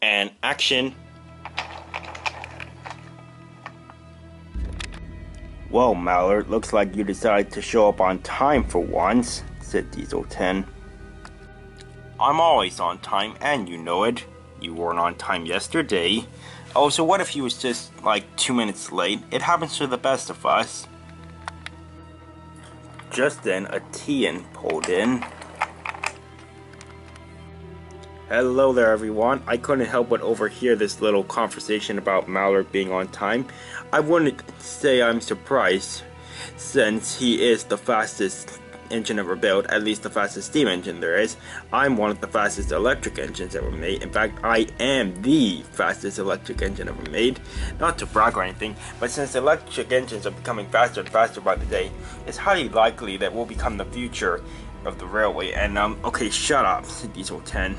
And action. Well, Mallard, looks like you decided to show up on time for once, said Diesel 10. I'm always on time, and you know it. You weren't on time yesterday. Oh, so what if he was just, like, 2 minutes late? It happens to the best of us. Just then, Etienne pulled in. Hello there, everyone. I couldn't help but overhear this little conversation about Mallard being on time. I wouldn't say I'm surprised, since he is the fastest engine ever built, at least the fastest steam engine there is. I'm one of the fastest electric engines ever made. In fact, I am the fastest electric engine ever made. Not to brag or anything, but since electric engines are becoming faster and faster by the day, it's highly likely that we'll become the future of the railway. And okay, shut up, Diesel 10.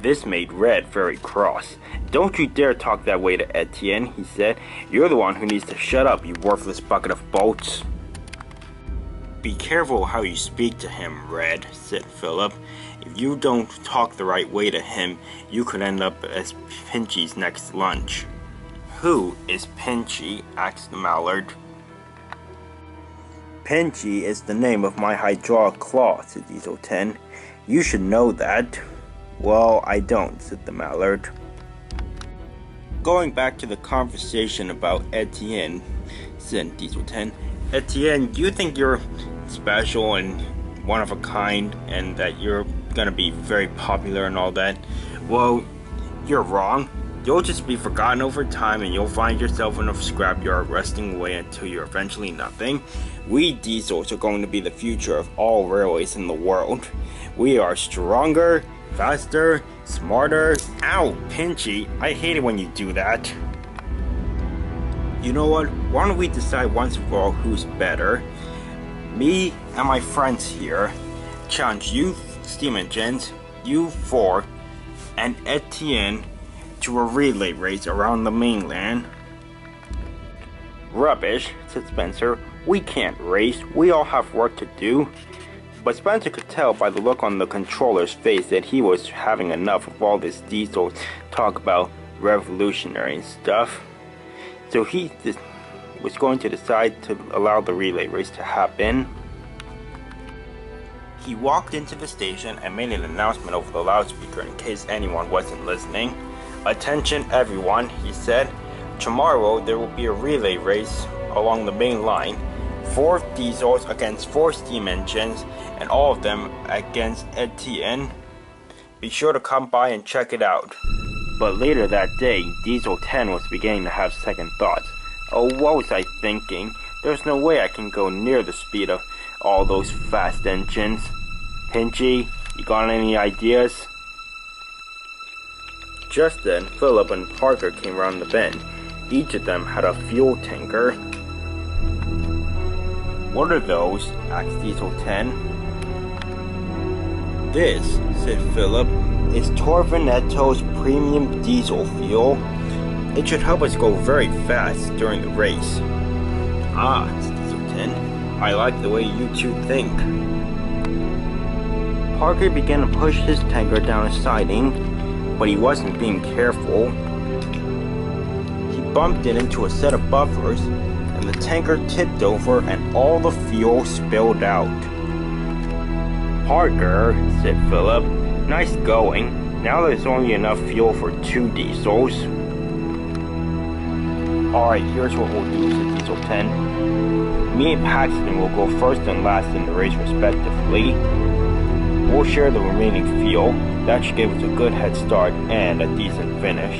This made Red very cross. Don't you dare talk that way to Etienne, he said. You're the one who needs to shut up, you worthless bucket of bolts. Be careful how you speak to him, Red, said Philip. If you don't talk the right way to him, you could end up as Pinchy's next lunch. Who is Pinchy? Asked Mallard. Pinchy is the name of my hydraulic claw, said Diesel 10. You should know that. Well, I don't, said the Mallard. Going back to the conversation about Etienne, said Diesel 10. Etienne, do you think you're special and one of a kind and that you're gonna be very popular and all that? Well, you're wrong. You'll just be forgotten over time and you'll find yourself in a scrapyard rusting away until you're eventually nothing. We diesels are going to be the future of all railways in the world. We are stronger, faster, smarter. Ow, Pinchy, I hate it when you do that. You know what? Why don't we decide once and for all who's better? Me and my friends here challenge you steam engines, you four, and Etienne to a relay race around the mainland. Rubbish, said Spencer. We can't race. We all have work to do. But Spencer could tell by the look on the controller's face that he was having enough of all this diesel talk about revolutionary stuff. So he was going to decide to allow the relay race to happen. He walked into the station and made an announcement over the loudspeaker in case anyone wasn't listening. Attention everyone, he said. Tomorrow there will be a relay race along the main line. 4 diesels against 4 steam engines, and all of them against Etienne. Be sure to come by and check it out. But later that day, Diesel 10 was beginning to have second thoughts. Oh, what was I thinking? There's no way I can go near the speed of all those fast engines. Pinchy, you got any ideas? Just then, Philip and Parker came around the bend. Each of them had a fuel tanker. What are those? Asked Diesel 10. This, said Philip, is Torvinetto's premium diesel fuel. It should help us go very fast during the race. Ah, said Diesel 10. I like the way you two think. Parker began to push his tanker down a siding, but he wasn't being careful. He bumped it into a set of buffers, and the tanker tipped over and all the fuel spilled out. Parker, said Philip, nice going. Now there's only enough fuel for 2 diesels. Alright, here's what we'll do, said Diesel 10. Me and Paxton will go first and last in the race respectively. We'll share the remaining fuel. That should give us a good head start and a decent finish.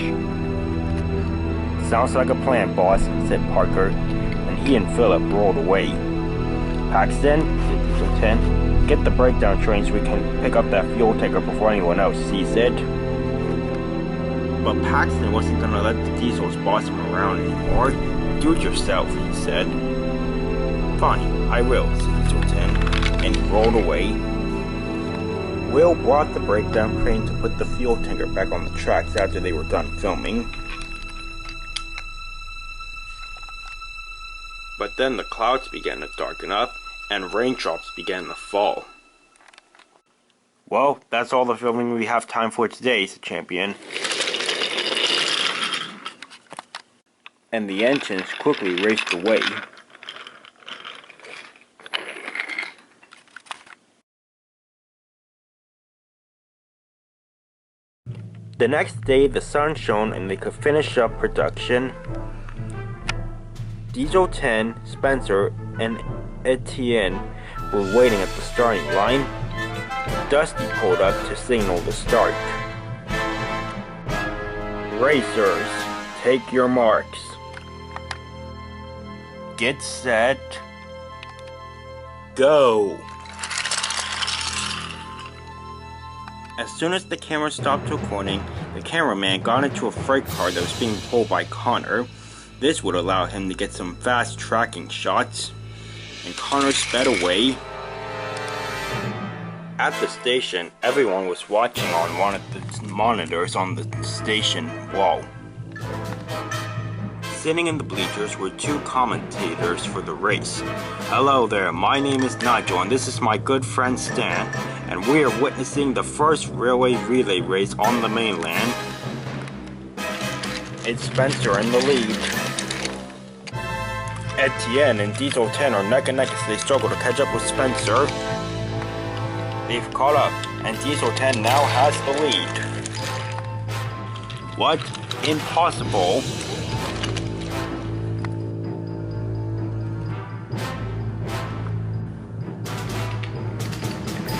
Sounds like a plan, boss, said Parker, and he and Philip rolled away. Paxton, said Diesel 10, get the breakdown train so we can pick up that fuel tanker before anyone else sees it. But Paxton wasn't gonna let the diesels boss him around anymore. Do it yourself, he said. Fine, I will, said Diesel 10, and he rolled away. Will brought the breakdown crane to put the fuel tanker back on the tracks after they were done filming. But then the clouds began to darken up, and raindrops began to fall. Well, that's all the filming we have time for today, Champion. And the engines quickly raced away. The next day, the sun shone and they could finish up production. Cgiben, Spencer, and Etienne were waiting at the starting line. Dusty pulled up to signal the start. Racers, take your marks. Get set. Go! As soon as the camera stopped recording, the cameraman got into a freight car that was being pulled by Connor. This would allow him to get some fast tracking shots. And Connor sped away. At the station, everyone was watching on one of the monitors on the station wall. Sitting in the bleachers were two commentators for the race. Hello there, my name is Nigel and this is my good friend Stan, and we are witnessing the first railway relay race on the mainland. It's Spencer in the lead. Etienne and Cgiben are neck and neck as they struggle to catch up with Spencer. They've caught up, and Cgiben now has the lead. What? Impossible!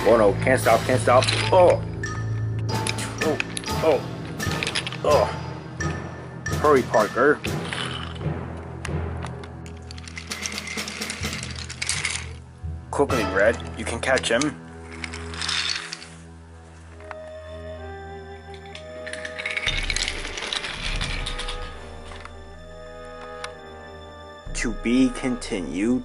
Oh no, can't stop, can't stop. Oh! Oh, oh, oh. Hurry, Parker. Quickly, Red, you can catch him. To be continued.